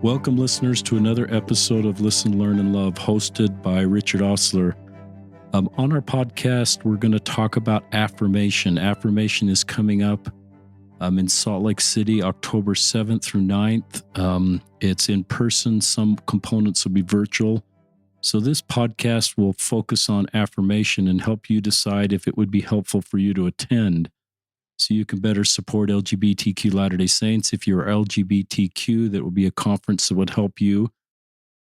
Welcome, listeners, to another episode of Listen, Learn, and Love, hosted by Richard Osler. On our podcast, we're going to talk about Affirmation. Affirmation is coming up in Salt Lake City, October 7th through 9th. It's in person. Some components will be virtual. So this podcast will focus on affirmation and help you decide if it would be helpful for you to attend, so you can better support LGBTQ Latter-day Saints. If you're LGBTQ, that would be a conference that would help you.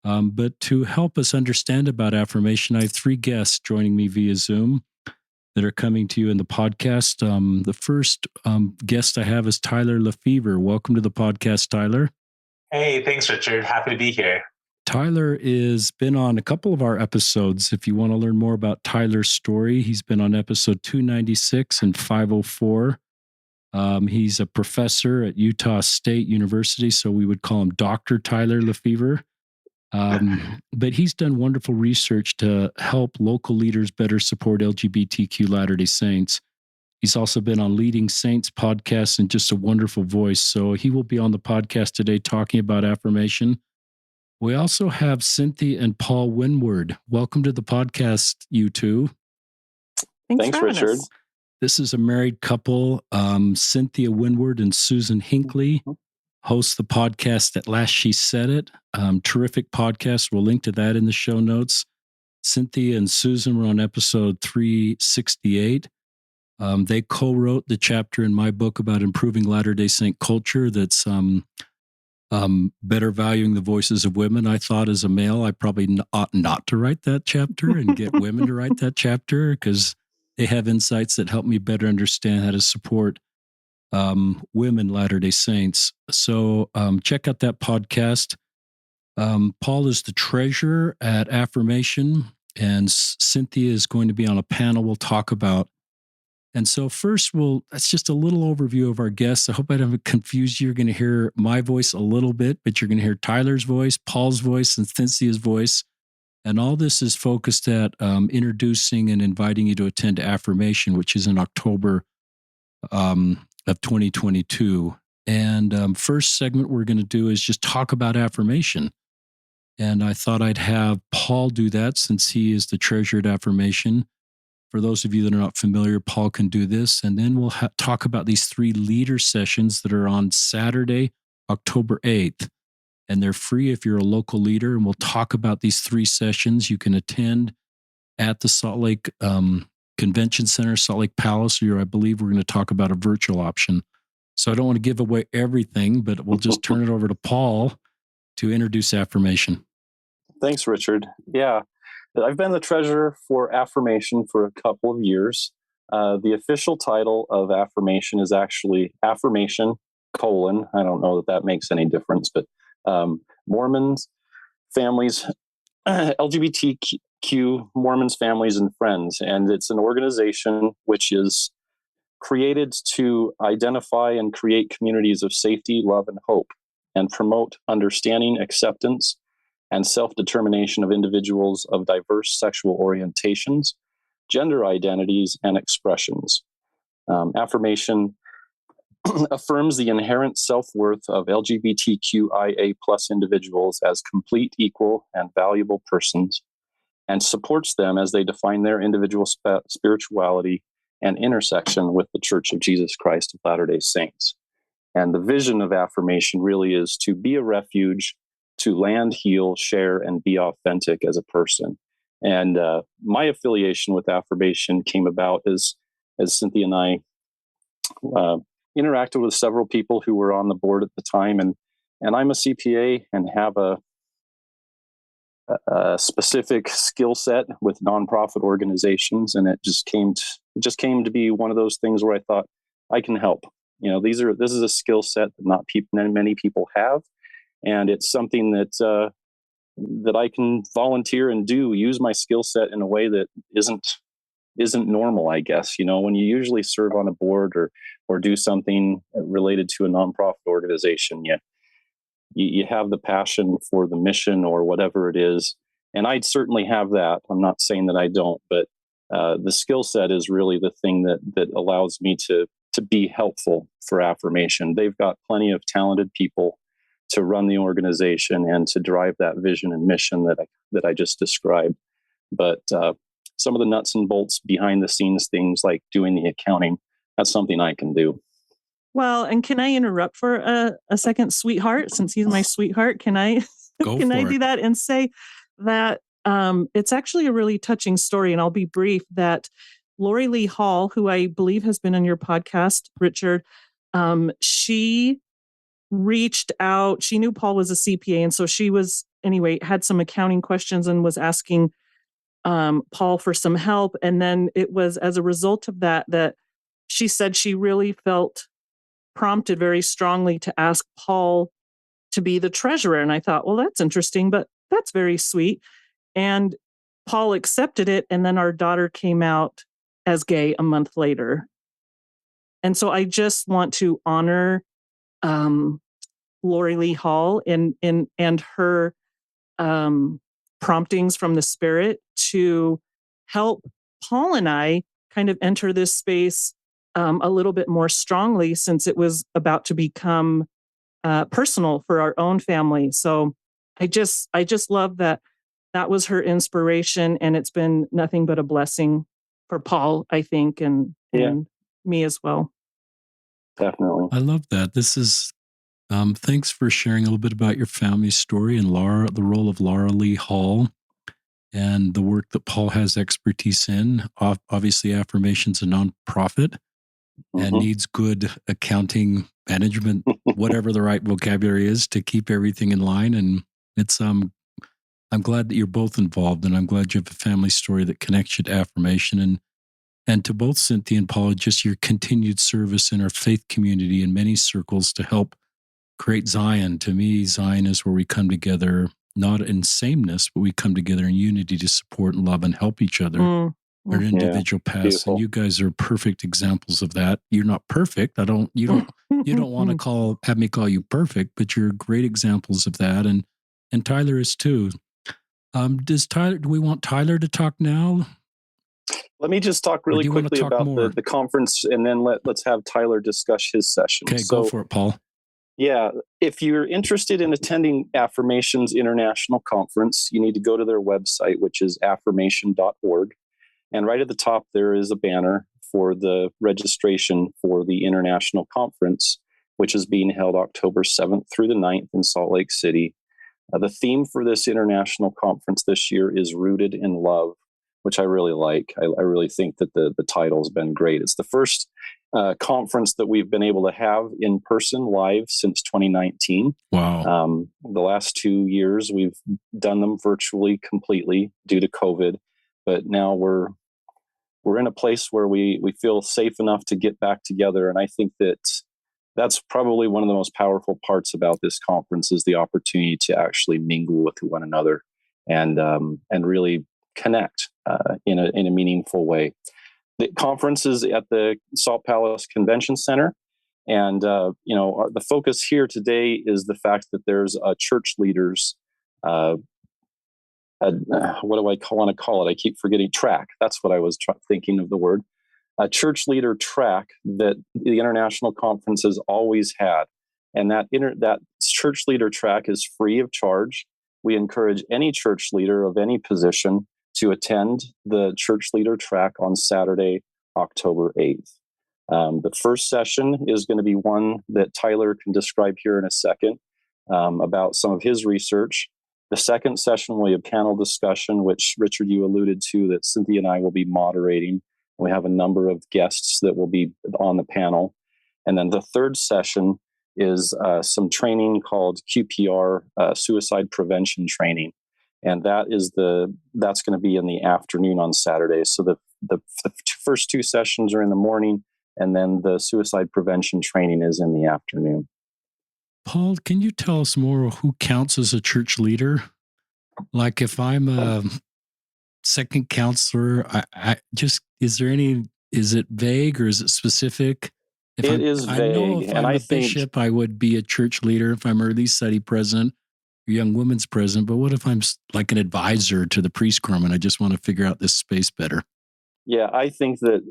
But to help us understand about affirmation, I have three guests joining me via Zoom that are coming to you in the podcast. The first guest I have is Tyler Lefevor. Welcome to the podcast, Tyler. Hey, thanks, Richard. Happy to be here. Tyler has been on a couple of our episodes. If you want to learn more about Tyler's story, he's been on episode 296 and 504. He's a professor at Utah State University, so we would call him Dr. Tyler Lefevor. But he's done wonderful research to help local leaders better support LGBTQ Latter-day Saints. He's also been on Leading Saints podcast and just a wonderful voice. So he will be on the podcast today talking about affirmation. We also have Cynthia and Paul Winward. Welcome to the podcast, you two. Thanks Richard. This is a married couple. Cynthia Winward and Susan Hinckley host the podcast At Last She Said It. Terrific podcast. We'll link to that in the show notes. Cynthia and Susan were on episode 368. They co-wrote the chapter in my book about improving Latter-day Saint culture that's better valuing the voices of women. I thought as a male, I probably ought not to write that chapter and get women to write that chapter, because they have insights that help me better understand how to support women Latter-day Saints. So check out that podcast. Paul is the treasurer at Affirmation, and Cynthia is going to be on a panel we'll talk about. And so first, that's just a little overview of our guests. I hope I haven't confused you. You're going to hear my voice a little bit, but you're going to hear Tyler's voice, Paul's voice, and Cynthia's voice. And all this is focused at introducing and inviting you to attend Affirmation, which is in October of 2022. And first segment we're going to do is just talk about affirmation. And I thought I'd have Paul do that since he is the treasurer at Affirmation. For those of you that are not familiar, Paul can do this. And then we'll talk about these three leader sessions that are on Saturday, October 8th. And they're free if you're a local leader. And we'll talk about these three sessions. You can attend at the Salt Lake Convention Center, Salt Lake Palace, or I believe we're going to talk about a virtual option. So I don't want to give away everything, but we'll just turn it over to Paul to introduce Affirmation. Thanks, Richard. Yeah, I've been the treasurer for Affirmation for a couple of years. The official title of Affirmation is actually Affirmation, I don't know that makes any difference, but Mormons, families, LGBTQ Mormons, families, and friends. And it's an organization which is created to identify and create communities of safety, love, and hope, and promote understanding, acceptance, and self-determination of individuals of diverse sexual orientations, gender identities, and expressions. Affirmation affirms the inherent self-worth of LGBTQIA+ individuals as complete, equal, and valuable persons, and supports them as they define their individual spirituality and intersection with the Church of Jesus Christ of Latter-day Saints. And the vision of Affirmation really is to be a refuge, to land, heal, share, and be authentic as a person. And my affiliation with Affirmation came about as Cynthia and I interacted with several people who were on the board at the time. And I'm a CPA and have a specific skill set with nonprofit organizations. And it just came to be one of those things where I thought, I can help. You know, this is a skill set that many people have. And it's something that I can volunteer and use my skill set in a way that isn't normal, I guess. You know, when you usually serve on a board or do something related to a nonprofit organization, you have the passion for the mission or whatever it is. And I'd certainly have that. I'm not saying that I don't, but the skill set is really the thing that allows me to be helpful for Affirmation. They've got plenty of talented people to run the organization and to drive that vision and mission that I just described. But some of the nuts and bolts behind the scenes things like doing the accounting, that's something I can do. Well, and can I interrupt for a second, sweetheart? Since he's my sweetheart, can I do that and say that it's actually a really touching story, and I'll be brief, that Lori Lee Hall, who I believe has been on your podcast, Richard, she reached out. She knew Paul was a CPA, and so she had some accounting questions and was asking Paul for some help. And then it was as a result of that she said she really felt prompted very strongly to ask Paul to be the treasurer. And I thought, well, that's interesting, but that's very sweet. And Paul accepted it. And then our daughter came out as gay a month later. And so I just want to honor Lori Lee Hall and her promptings from the Spirit to help Paul and I kind of enter this space a little bit more strongly, since it was about to become personal for our own family. So I just love that was her inspiration, and it's been nothing but a blessing for Paul, I think, and me as well. Definitely. I love that. This is thanks for sharing a little bit about your family story and the role of Laura Lee Hall and the work that Paul has expertise in. Obviously, Affirmation's a nonprofit and needs good accounting management, whatever the right vocabulary is, to keep everything in line. And it's I'm glad that you're both involved, and I'm glad you have a family story that connects you to Affirmation, and to both Cynthia and Paul, just your continued service in our faith community in many circles to help create Zion. To me, Zion is where we come together, not in sameness, but we come together in unity to support and love and help each other. Our individual paths, beautiful. and you guys are perfect examples of that. You're not perfect. You don't want to have me call you perfect, but you're great examples of that. And Tyler is too. Do we want Tyler to talk now? Let me just talk really quickly about the conference, and then let's have Tyler discuss his session. Okay, go for it, Paul. Yeah, if you're interested in attending Affirmation's International Conference, you need to go to their website, which is affirmation.org. And right at the top, there is a banner for the registration for the International Conference, which is being held October 7th through the 9th in Salt Lake City. The theme for this international conference this year is Rooted in Love, which I really like. I really think that the title has been great. It's the first conference that we've been able to have in person live since 2019. Wow. The last 2 years, we've done them virtually completely due to COVID. But now we're in a place where we feel safe enough to get back together. And I think that's probably one of the most powerful parts about this conference is the opportunity to actually mingle with one another and really connect in a meaningful way. The conference is at the Salt Palace Convention Center. And, the focus here today is the fact that there's a church leaders what do I want to call it? I keep forgetting track. That's what I was thinking of the word. A church leader track that the International Conference has always had. And that church leader track is free of charge. We encourage any church leader of any position to attend the church leader track on Saturday, October 8th. The first session is going to be one that Tyler can describe here in a second about some of his research. The second session will be a panel discussion, which, Richard, you alluded to, that Cynthia and I will be moderating. We have a number of guests that will be on the panel. And then the third session is some training called QPR, suicide prevention training. And that's going to be in the afternoon on Saturday. So the first two sessions are in the morning, and then the suicide prevention training is in the afternoon. Paul, can you tell us more who counts as a church leader? Like if I'm a second counselor, is it vague or is it specific? It is vague. I know if I'm a bishop, I would be a church leader. If I'm early study president, or young women's president, but what if I'm like an advisor to the priest quorum and I just want to figure out this space better? Yeah, I think that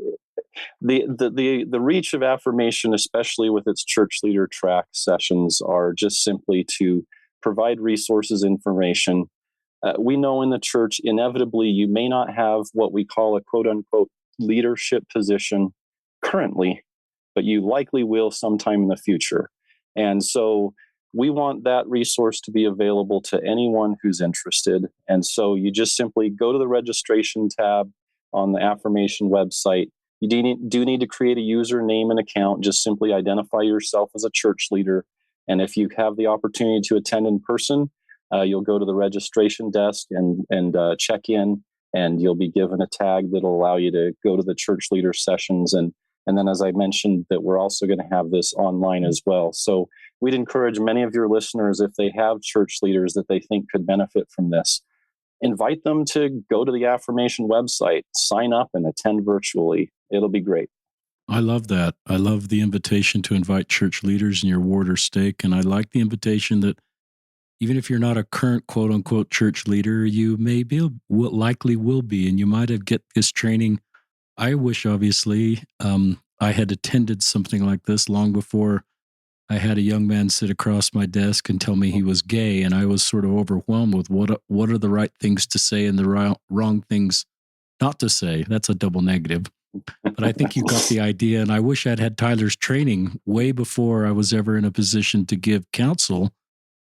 the reach of Affirmation, especially with its church leader track sessions, are just simply to provide resources, information. We know in the church, inevitably, you may not have what we call a quote unquote leadership position currently, but you likely will sometime in the future. And so we want that resource to be available to anyone who's interested. And so you just simply go to the registration tab on the Affirmation website. You do need to create a username and account. Just simply identify yourself as a church leader. And if you have the opportunity to attend in person, you'll go to the registration desk and check in, and you'll be given a tag that'll allow you to go to the church leader sessions. And then, as I mentioned, that we're also going to have this online as well. So we'd encourage many of your listeners, if they have church leaders that they think could benefit from this, invite them to go to the Affirmation website, sign up, and attend virtually. It'll be great. I love that. I love the invitation to invite church leaders in your ward or stake. And I like the invitation that even if you're not a current quote unquote church leader, you may be, likely will be, and you might have get this training. I wish, obviously, I had attended something like this long before I had a young man sit across my desk and tell me he was gay, and I was sort of overwhelmed with what are the right things to say and the wrong things not to say. That's a double negative. But I think you got the idea, and I wish I'd had Tyler's training way before I was ever in a position to give counsel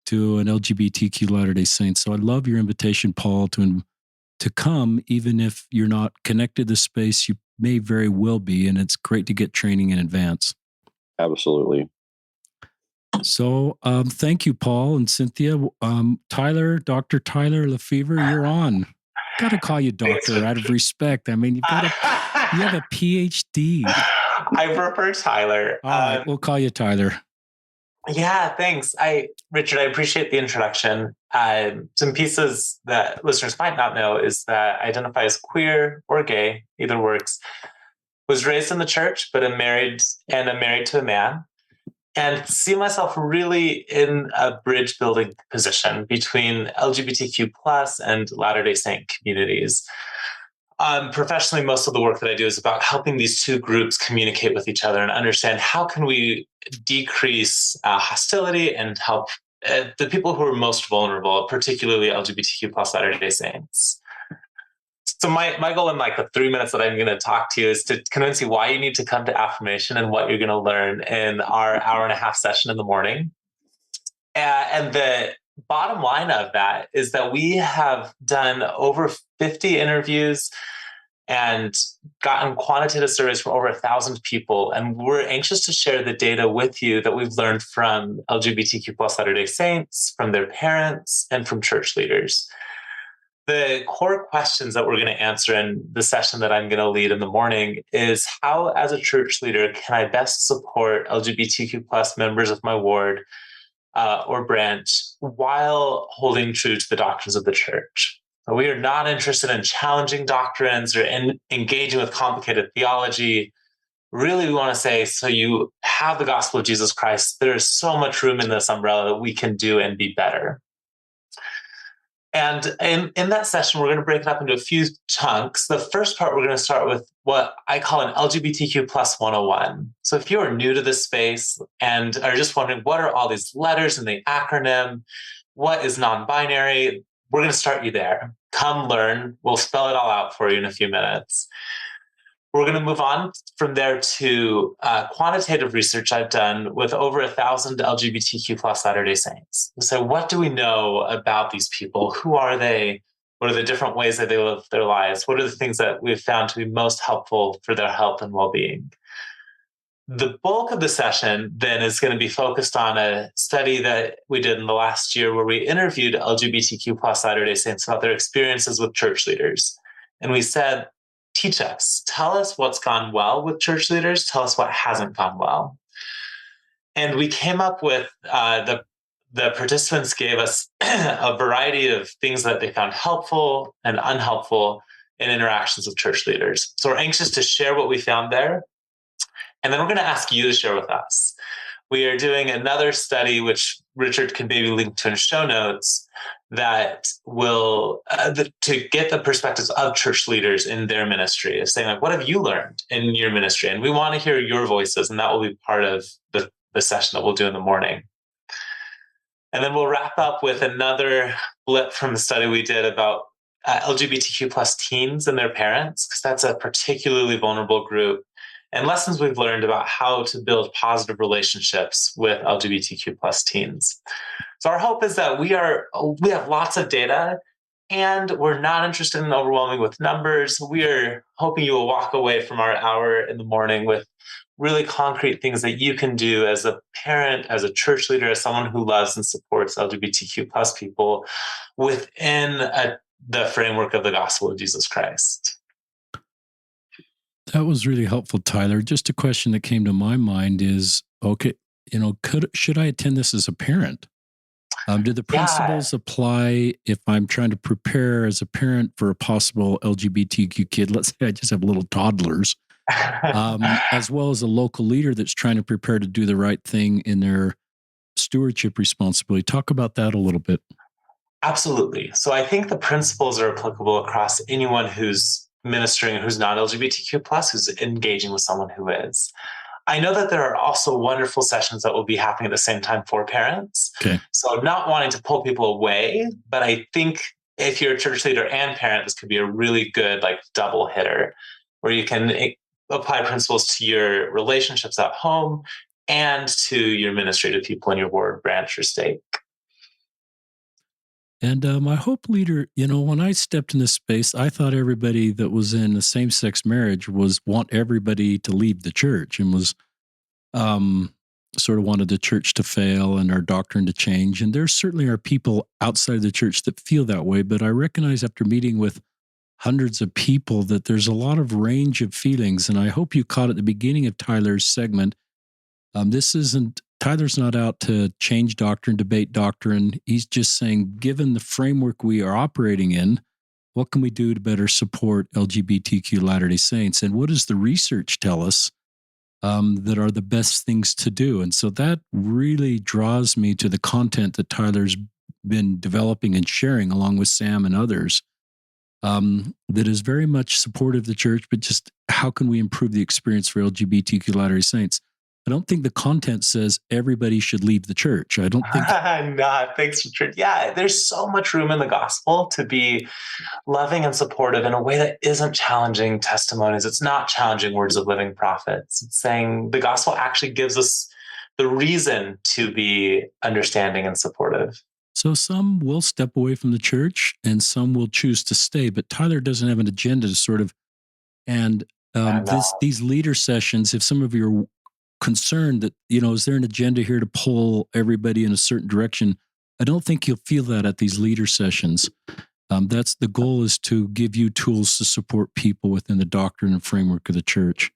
to an LGBTQ Latter-day Saint. So I love your invitation, Paul, to come, even if you're not connected to the space. You may very well be, and it's great to get training in advance. Absolutely. So thank you, Paul and Cynthia. Tyler, Dr. Tyler Lefevor, you're on. Got to call you doctor out of respect. I mean, you have a PhD. I prefer Tyler. All right, we'll call you Tyler. Yeah, thanks. Richard, I appreciate the introduction. Some pieces that listeners might not know is that I identify as queer or gay, either works. Was raised in the church, but I'm married to a man, and see myself really in a bridge building position between LGBTQ plus and Latter-day Saint communities. Professionally, most of the work that I do is about helping these two groups communicate with each other and understand how can we decrease hostility and help the people who are most vulnerable, particularly LGBTQ plus Latter-day Saints. So my goal in like the 3 minutes that I'm going to talk to you is to convince you why you need to come to Affirmation and what you're going to learn in our hour and a half session in the morning. And the bottom line of that is that we have done over 50 interviews and gotten quantitative surveys from over 1,000 people. And we're anxious to share the data with you that we've learned from LGBTQ plus Latter-day Saints, from their parents, and from church leaders. The core questions that we're going to answer in the session that I'm going to lead in the morning is how, as a church leader, can I best support LGBTQ plus members of my ward or branch while holding true to the doctrines of the church? We are not interested in challenging doctrines or engaging with complicated theology. Really, we want to say, so you have the gospel of Jesus Christ. There is so much room in this umbrella that we can do and be better. And in that session, we're going to break it up into a few chunks. The first part, we're going to start with what I call an LGBTQ plus 101. So if you are new to this space and are just wondering, what are all these letters in the acronym? What is non-binary? We're going to start you there. Come learn. We'll spell it all out for you in a few minutes. We're going to move on from there to quantitative research I've done with over 1,000 LGBTQ plus Latter-day Saints. So what do we know about these people? Who are they? What are the different ways that they live their lives? What are the things that we've found to be most helpful for their health and well-being? The bulk of the session then is going to be focused on a study that we did in the last year where we interviewed LGBTQ plus Latter-day Saints about their experiences with church leaders. And we said, teach us, tell us what's gone well with church leaders, tell us what hasn't gone well. And we came up with, the participants gave us a variety of things that they found helpful and unhelpful in interactions with church leaders. So we're anxious to share what we found there. And then we're going to ask you to share with us. We are doing another study, which Richard can maybe link to in show notes, that will to get the perspectives of church leaders in their ministry, is saying, like, what have you learned in your ministry? And we want to hear your voices, and that will be part of the session that we'll do in the morning. And then we'll wrap up with another blip from the study we did about LGBTQ plus teens and their parents, because that's a particularly vulnerable group, and lessons we've learned about how to build positive relationships with LGBTQ plus teens. So our hope is that we have lots of data, and we're not interested in overwhelming with numbers. We are hoping you will walk away from our hour in the morning with really concrete things that you can do as a parent, as a church leader, as someone who loves and supports LGBTQ plus people within the framework of the gospel of Jesus Christ. That was really helpful, Tyler. Just a question that came to my mind is, okay, should I attend this as a parent? Do the principles apply if I'm trying to prepare as a parent for a possible LGBTQ kid? Let's say I just have little toddlers, as well as a local leader that's trying to prepare to do the right thing in their stewardship responsibility. Talk about that a little bit. Absolutely. So I think the principles are applicable across anyone who's ministering, who's not LGBTQ plus, who's engaging with someone who is. I know that there are also wonderful sessions that will be happening at the same time for parents. Okay. So I'm not wanting to pull people away, but I think if you're a church leader and parent, this could be a really good double hitter where you can apply principles to your relationships at home and to your ministry to people in your ward, branch, or stake. And my hope leader, when I stepped in this space, I thought everybody that was in a same-sex marriage want everybody to leave the church, and was sort of wanted the church to fail and our doctrine to change. And there certainly are people outside of the church that feel that way, but I recognize after meeting with hundreds of people that there's a lot of range of feelings. And I hope you caught at the beginning of Tyler's segment, Tyler's not out to change doctrine, debate doctrine. He's just saying, given the framework we are operating in, what can we do to better support LGBTQ Latter-day Saints? And what does the research tell us that are the best things to do? And so that really draws me to the content that Tyler's been developing and sharing along with Sam and others, that is very much supportive of the church, but just how can we improve the experience for LGBTQ Latter-day Saints? I don't think the content says everybody should leave the church. I don't think. No, thanks, Richard. Yeah, there's so much room in the gospel to be loving and supportive in a way that isn't challenging testimonies. It's not challenging words of living prophets. It's saying the gospel actually gives us the reason to be understanding and supportive. So some will step away from the church and some will choose to stay, but Tyler doesn't have an agenda to sort of, and these leader sessions, if some of you are concerned that, is there an agenda here to pull everybody in a certain direction? I don't think you'll feel that at these leader sessions. That's the goal, is to give you tools to support people within the doctrine and framework of the church.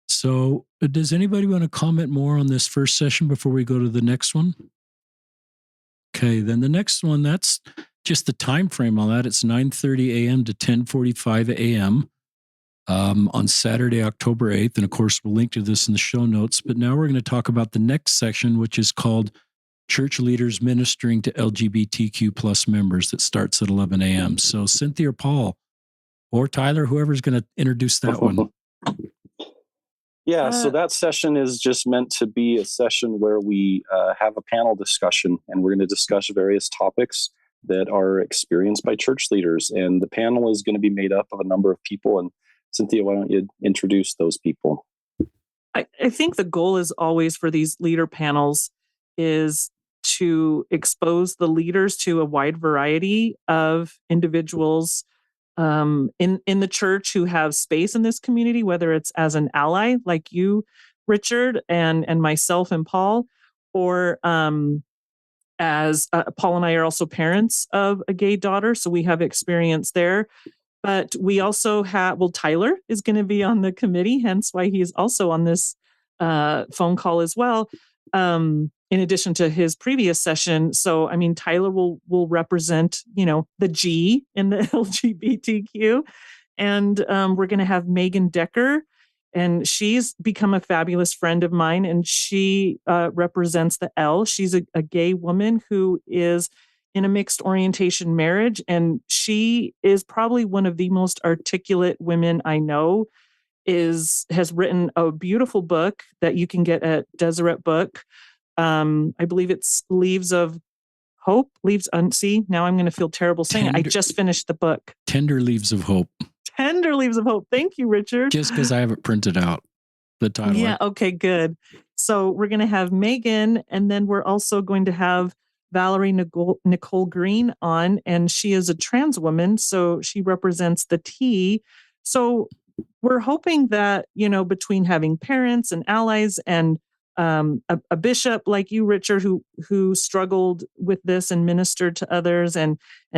So does anybody want to comment more on this first session before we go to the next one? Okay, then the next one, that's just the time frame on that. It's 9:30 a.m. to 10:45 a.m. On Saturday, October 8th. And of course, we'll link to this in the show notes. But now we're going to talk about the next section, which is called Church Leaders Ministering to LGBTQ plus members, that starts at 11 a.m. So Cynthia or Paul or Tyler, whoever's going to introduce that one. Yeah, so that session is just meant to be a session where we have a panel discussion, and we're going to discuss various topics that are experienced by church leaders. And the panel is going to be made up of a number of people. And Cynthia, why don't you introduce those people? I think the goal is always for these leader panels is to expose the leaders to a wide variety of individuals in the church who have space in this community, whether it's as an ally like you, Richard, and myself and Paul, or as Paul and I are also parents of a gay daughter, so we have experience there. But we also have, Tyler is going to be on the committee, hence why he's also on this phone call as well, in addition to his previous session. So, I mean, Tyler will represent, the G in the LGBTQ. And we're going to have Megan Decker, and she's become a fabulous friend of mine, and she represents the L. She's a gay woman who is in a mixed orientation marriage. And she is probably one of the most articulate women I know, has written a beautiful book that you can get at Deseret Book. I believe it's Leaves of Hope, see, now I'm going to feel terrible saying it. I just finished the book. Tender Leaves of Hope. Tender Leaves of Hope. Thank you, Richard. Just because I have it printed out, the title. Yeah, okay, good. So we're going to have Megan, and then we're also going to have Valerie Nicole Green on, and she is a trans woman, so she represents the T. So we're hoping that, between having parents and allies and a bishop like you, Richard, who struggled with this and ministered to others, and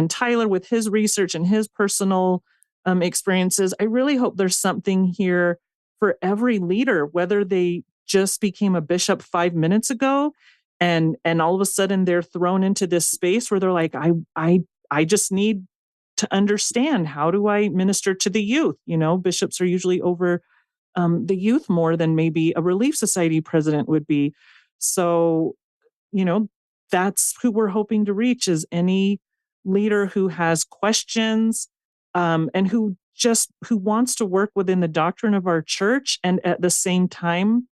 Tyler with his research and his personal experiences, I really hope there's something here for every leader, whether they just became a bishop 5 minutes ago and all of a sudden they're thrown into this space where they're like, I just need to understand, how do I minister to the youth? Bishops are usually over the youth more than maybe a Relief Society president would be. So, that's who we're hoping to reach, is any leader who has questions and who wants to work within the doctrine of our church, and at the same time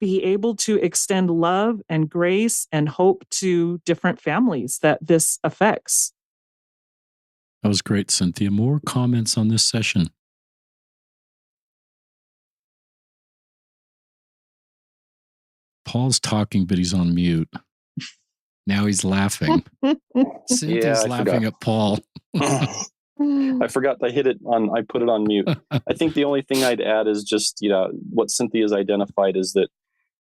be able to extend love and grace and hope to different families that this affects. That was great, Cynthia. More comments on this session? Paul's talking, but he's on mute. Now he's laughing. Cynthia's laughing at Paul. I forgot I put it on mute. I think the only thing I'd add is just, what Cynthia's identified is that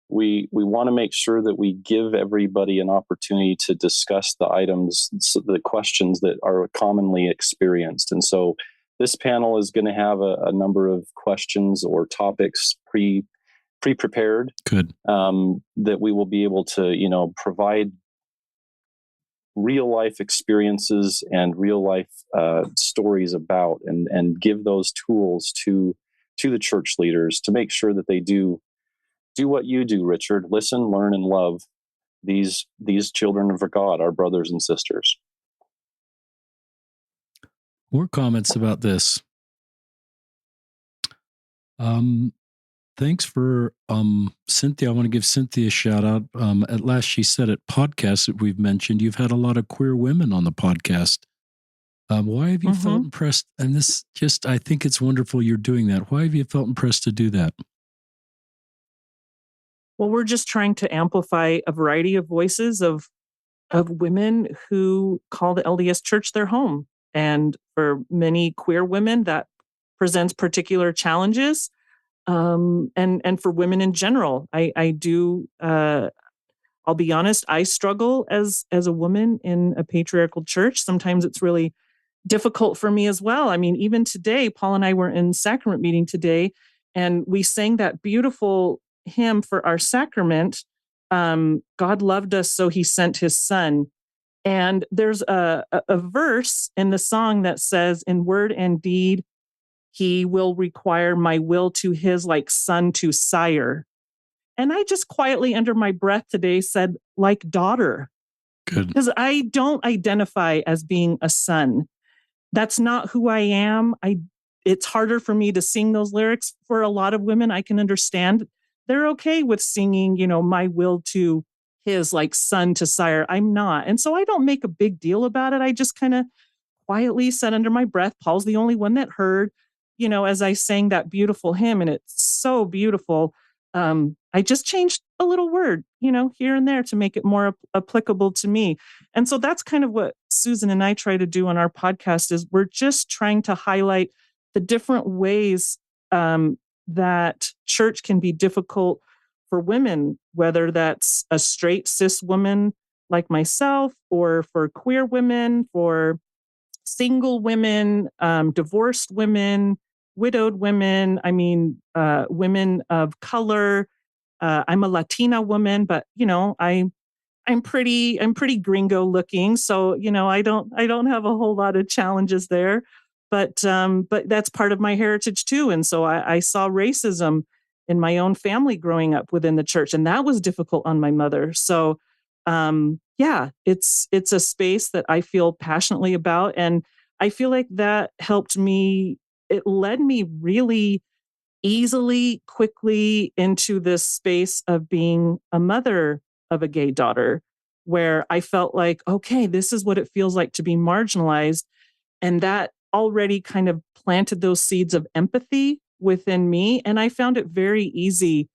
we want to make sure that we give everybody an opportunity to discuss the items, the questions that are commonly experienced. And so this panel is going to have a number of questions or topics pre-prepared. Good. That we will be able to, provide real life experiences and real life stories about, and give those tools to the church leaders to make sure that they do what you do, Richard. Listen, learn, and love these children of God, our brothers and sisters. More comments about this. Thanks for Cynthia. I want to give Cynthia a shout out. At Last She Said It podcast that we've mentioned, you've had a lot of queer women on the podcast. Why have you felt impressed? And I think it's wonderful you're doing that. Why have you felt impressed to do that? Well, we're just trying to amplify a variety of voices of women who call the LDS Church their home. And for many queer women, that presents particular challenges. And for women in general, I do, I'll be honest, I struggle as a woman in a patriarchal church. Sometimes it's really difficult for me as well. I mean, even today, Paul and I were in sacrament meeting today, and we sang that beautiful hymn for our sacrament. God loved us, so he sent his son. And there's a verse in the song that says, in word and deed, he will require my will to his, like son to sire. And I just quietly under my breath today said, like daughter. Good. Because I don't identify as being a son. That's not who I am. It's harder for me to sing those lyrics. For a lot of women, I can understand. They're okay with singing, my will to his, like son to sire. I'm not. And so I don't make a big deal about it. I just kind of quietly said under my breath, Paul's the only one that heard, as I sang that beautiful hymn, and it's so beautiful. I just changed a little word, here and there to make it more applicable to me. And so that's kind of what Susan and I try to do on our podcast, is we're just trying to highlight the different ways that church can be difficult for women, whether that's a straight cis woman like myself, or for queer women, for single women, divorced women, widowed women, women of color. I'm a Latina woman, but I'm pretty gringo looking, so I don't have a whole lot of challenges there. But that's part of my heritage too, and so I saw racism in my own family growing up within the church, and that was difficult on my mother. So yeah, it's a space that I feel passionately about. And I feel like that helped me. It led me really easily, quickly into this space of being a mother of a gay daughter, where I felt like, okay, this is what it feels like to be marginalized. And that already kind of planted those seeds of empathy within me. And I found it very easy,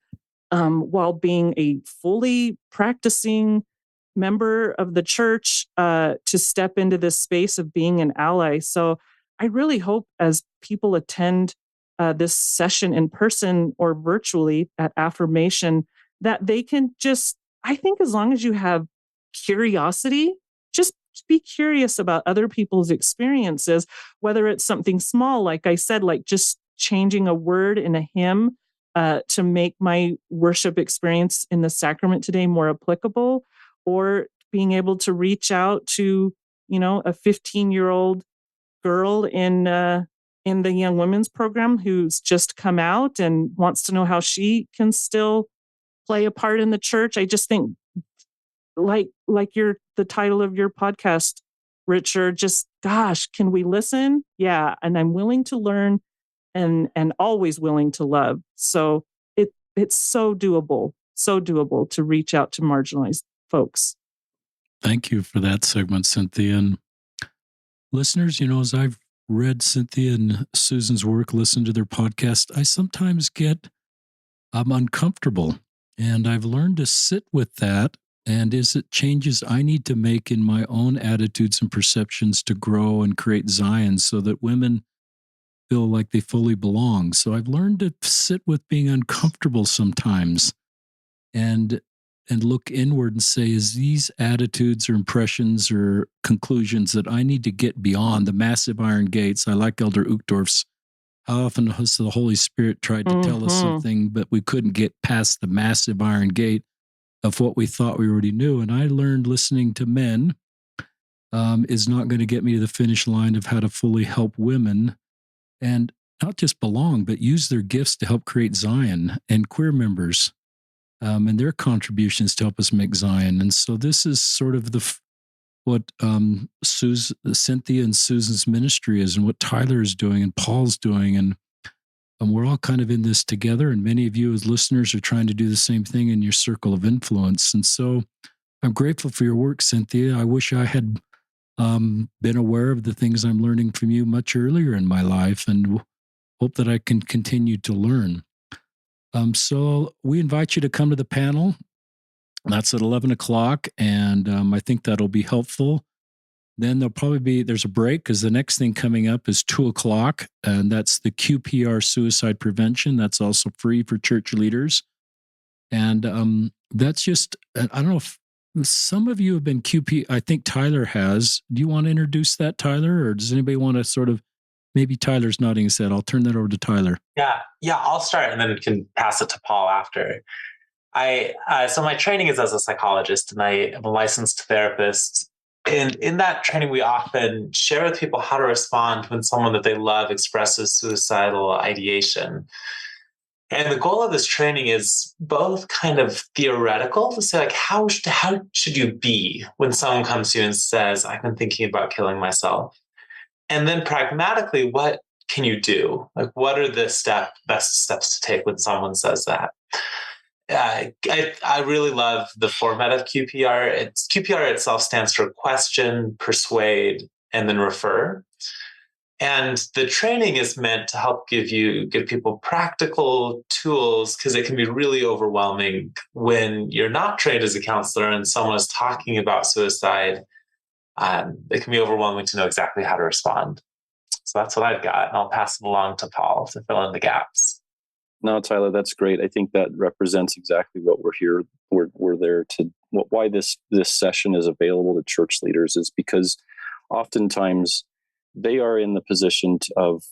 while being a fully practicing member of the church, to step into this space of being an ally. So I really hope as people attend this session in person or virtually at Affirmation, that they can just, I think as long as you have curiosity, just be curious about other people's experiences, whether it's something small, like I said, like just changing a word in a hymn, to make my worship experience in the sacrament today more applicable, or being able to reach out to, a 15-year-old girl in the young women's program who's just come out and wants to know how she can still play a part in the church. I just think, like the title of your podcast, Richard, just gosh, can we listen? Yeah, and I'm willing to learn, and always willing to love. So it's so doable to reach out to marginalized folks. Thank you for that segment, Cynthia. And listeners, as I've read Cynthia and Susan's work, listened to their podcast, I sometimes get uncomfortable. And I've learned to sit with that. And is it changes I need to make in my own attitudes and perceptions to grow and create Zion so that women feel like they fully belong? So I've learned to sit with being uncomfortable sometimes and look inward and say, is these attitudes or impressions or conclusions that I need to get beyond the massive iron gates? I like Elder Uchtdorf's, how often has the Holy Spirit tried to tell us something, but we couldn't get past the massive iron gate of what we thought we already knew. And I learned listening to men is not going to get me to the finish line of how to fully help women and not just belong, but use their gifts to help create Zion, and queer members and their contributions to help us make Zion. And so this is sort of what Cynthia and Susan's ministry is, and what Tyler is doing and Paul's doing. And we're all kind of in this together. And many of you as listeners are trying to do the same thing in your circle of influence. And so I'm grateful for your work, Cynthia. I wish I had been aware of the things I'm learning from you much earlier in my life, and hope that I can continue to learn. So we invite you to come to the panel. That's at 11 o'clock, and I think that'll be helpful. Then there's a break because the next thing coming up is 2 o'clock, and that's the QPR suicide prevention. That's also free for church leaders. And that's just, I don't know if some of you have been QP. I think Tyler has. Do you want to introduce that, Tyler? Or does anybody want to sort of, maybe Tyler's nodding his head. I'll turn that over to Tyler. Yeah, I'll start and then can pass it to Paul after. So my training is as a psychologist, and I am a licensed therapist. And in that training, we often share with people how to respond when someone that they love expresses suicidal ideation. And the goal of this training is both kind of theoretical to say, like, how should you be when someone comes to you and says, I've been thinking about killing myself? And then pragmatically, what can you do? Like, what are the best steps to take when someone says that? I really love the format of QPR. QPR itself stands for question, persuade, and then refer. And the training is meant to help give people practical tools, because it can be really overwhelming when you're not trained as a counselor and someone is talking about suicide. It can be overwhelming to know exactly how to respond. So that's what I've got, and I'll pass it along to Paul to fill in the gaps. No, Tyler, that's great. I think that represents exactly what we're here. We're there to, why this session is available to church leaders is because oftentimes they are in the position of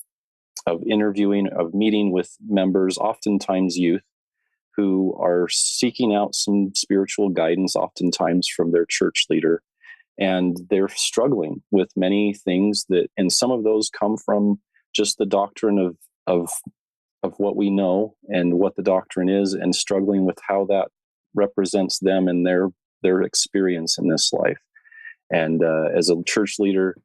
interviewing, of meeting with members, oftentimes youth, who are seeking out some spiritual guidance, oftentimes from their church leader. And they're struggling with many things and some of those come from just the doctrine of what we know and what the doctrine is, and struggling with how that represents them and their their experience in this life. And as a church leader,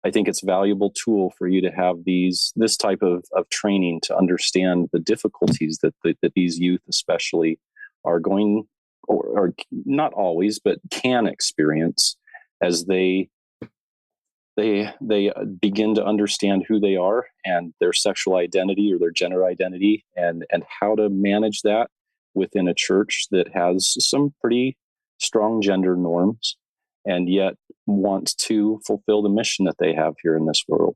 I think it's a valuable tool for you to have this type of training to understand the difficulties that these youth especially are going, or not always, but can experience as they begin to understand who they are and their sexual identity or their gender identity, and how to manage that within a church that has some pretty strong gender norms, and yet wants to fulfill the mission that they have here in this world.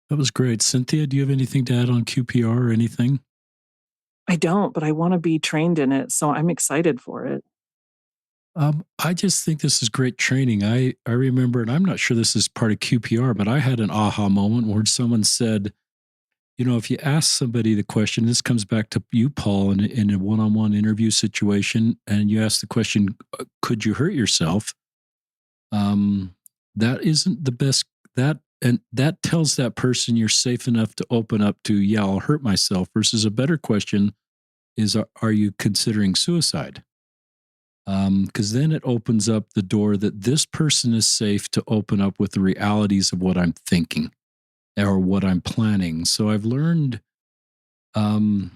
That was great. Cynthia, do you have anything to add on QPR or anything? I don't, but I want to be trained in it, so I'm excited for it. I just think this is great training. I remember, and I'm not sure this is part of QPR, but I had an aha moment where someone said, if you ask somebody the question, this comes back to you, Paul, in a one-on-one interview situation, and you ask the question, could you hurt yourself? That isn't the best, and that tells that person you're safe enough to open up to, yeah, I'll hurt myself, versus a better question is, are you considering suicide? Because then it opens up the door that this person is safe to open up with the realities of what I'm thinking or what I'm planning. So I've learned, I've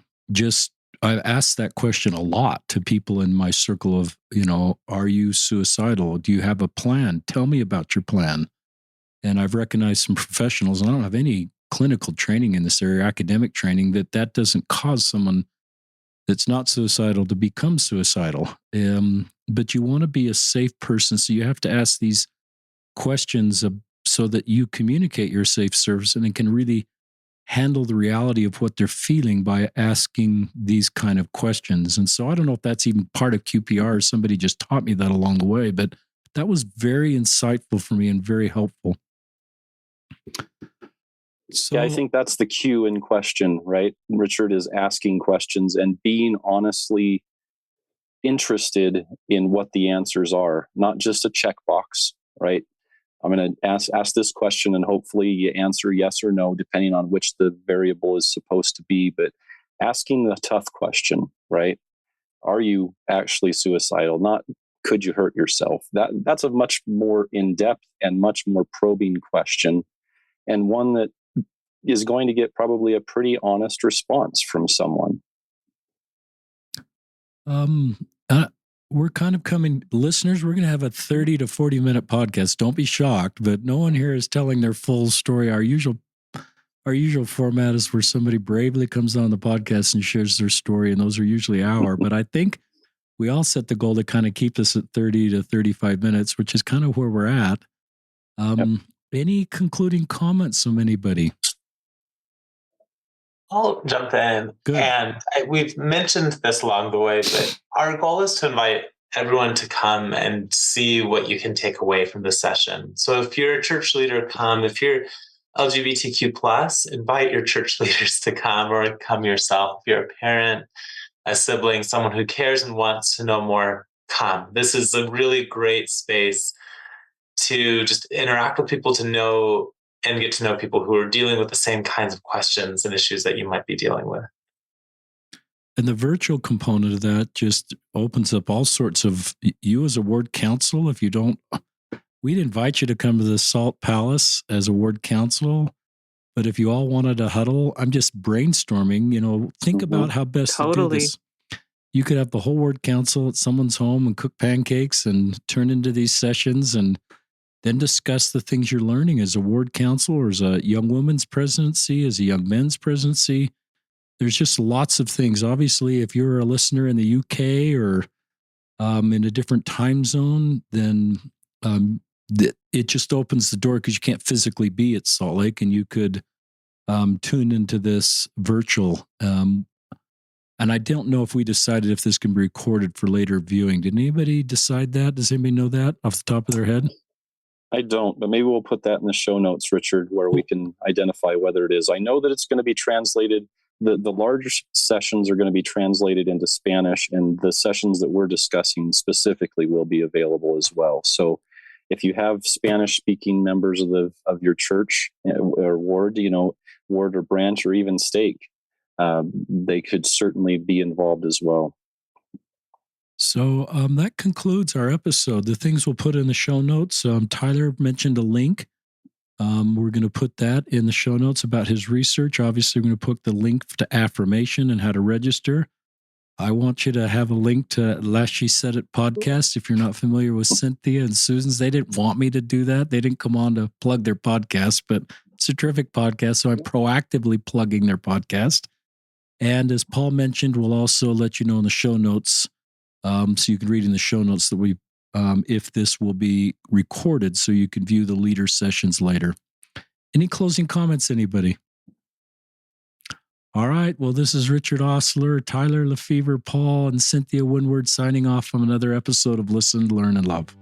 asked that question a lot to people in my circle of, are you suicidal? Do you have a plan? Tell me about your plan. And I've recognized some professionals, and I don't have any clinical training in this area, academic training, that doesn't cause someone that's not suicidal to become suicidal. But you want to be a safe person, so you have to ask these questions so that you communicate your safe service and can really handle the reality of what they're feeling by asking these kind of questions. And so I don't know if that's even part of QPR or somebody just taught me that along the way, but that was very insightful for me and very helpful. So, yeah, I think that's the cue in question, right? Richard, is asking questions and being honestly interested in what the answers are, not just a checkbox, right? I'm going to ask this question, and hopefully you answer yes or no, depending on which the variable is supposed to be. But asking the tough question, right? Are you actually suicidal? Not could you hurt yourself? That's a much more in-depth and much more probing question, and one that is going to get probably a pretty honest response from someone. We're kind of coming, listeners, we're going to have a 30 to 40 minute podcast. Don't be shocked, but no one here is telling their full story. Our usual format is where somebody bravely comes on the podcast and shares their story, and those are usually an hour. But I think we all set the goal to kind of keep this at 30 to 35 minutes, which is kind of where we're at. Yep. Any concluding comments from anybody? I'll jump in. Good. And we've mentioned this along the way, but our goal is to invite everyone to come and see what you can take away from the session. So if you're a church leader, come. If you're LGBTQ+, invite your church leaders to come, or come yourself. If you're a parent, a sibling, someone who cares and wants to know more, come. This is a really great space to just interact with people, to know and get to know people who are dealing with the same kinds of questions and issues that you might be dealing with. And the virtual component of that just opens up all sorts of, you as a ward council, if you don't, we'd invite you to come to the Salt Palace as a ward council. But if you all wanted to huddle, I'm just brainstorming, think about how best to do this. You could have the whole ward council at someone's home and cook pancakes and turn into these sessions, and then discuss the things you're learning as a ward council, or as a young women's presidency, as a young men's presidency. There's just lots of things. Obviously, if you're a listener in the UK or in a different time zone, then it just opens the door, because you can't physically be at Salt Lake, and you could tune into this virtual. And I don't know if we decided if this can be recorded for later viewing. Did anybody decide that? Does anybody know that off the top of their head? I don't, but maybe we'll put that in the show notes, Richard, where we can identify whether it is. I know that it's going to be translated. The larger sessions are going to be translated into Spanish, and the sessions that we're discussing specifically will be available as well. So if you have Spanish-speaking members of your church or ward, ward or branch or even stake, they could certainly be involved as well. So that concludes our episode. The things we'll put in the show notes. Tyler mentioned a link. We're going to put that in the show notes about his research. Obviously, we're going to put the link to Affirmation and how to register. I want you to have a link to Last She Said It podcast. If you're not familiar with Cynthia and Susan's, they didn't want me to do that. They didn't come on to plug their podcast, but it's a terrific podcast. So I'm proactively plugging their podcast. And as Paul mentioned, we'll also let you know in the show notes, so you can read in the show notes that we, if this will be recorded, so you can view the leader sessions later. Any closing comments, anybody? All right. Well, this is Richard Ostler, Tyler Lefevor, Paul, and Cynthia Winward signing off from another episode of Listen, Learn, and Love.